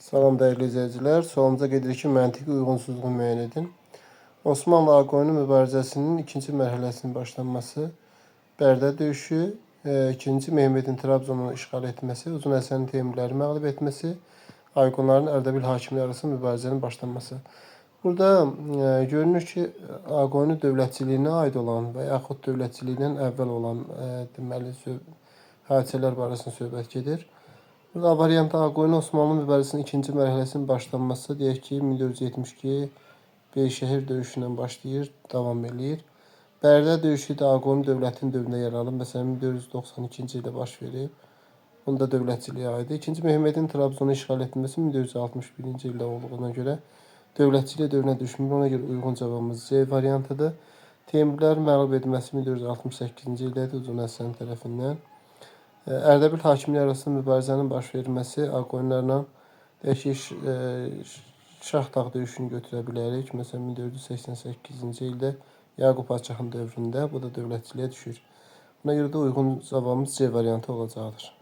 Salam dəyərli izləyicilər. Sualımıza qeyd ki, məntiqi uyğunsuzluğu müəyyən edin. Osmanlı-Ağqoyunlu mübarizəsinin ikinci mərhələsinin başlanması, Bərdə döyüşü, ikinci Mehmedin Trabzonu işğal etməsi, Uzun Həsənin Teymuriləri məğlub etməsi, Ayğonların Ərdəbil hakimləri arasında mübarizənin başlanması. Burada görünür ki, Ağqoyunlu dövlətçiliyinə aid olan və yaxud dövlətçiliyindən əvvəl olan deməli hadisələr barəsində söhbət gedir. Burada variantda Ağqoyunlu Osmanlı mübarizəsinin ikinci mərhələsinin başlanması, deyək ki, 1472 Beyşəhər döyüşündən başlayır, davam eləyir. Bərdə döyüşü də Ağqoyunlu dövlətinin dövründə yer alıb, məsələn 1492-ci ildə baş verib. Bunda dövlətçiliyə aiddir. İkinci Mehmedin Trabzonu işğal etməsi 1461-ci ildə olduğuna görə dövlətçilik dövrünə düşmür. Ona görə uyğun cavabımız C variantıdır. Teymurilərin məğlub edilməsi 1468-ci ildə Uzun Həsən tərəfindən. Ərdəbil hakimləri arasında mübarizənin baş verilməsi Ağqoyunlarla Şahdağ döyüşünü götürə bilərik. Məsələn 1488-ci ildə Yaqub Padşahın dövründə bu da dövlətçiliyə düşür. Buna görə də uyğun cavabımız C variantı olacaqdır.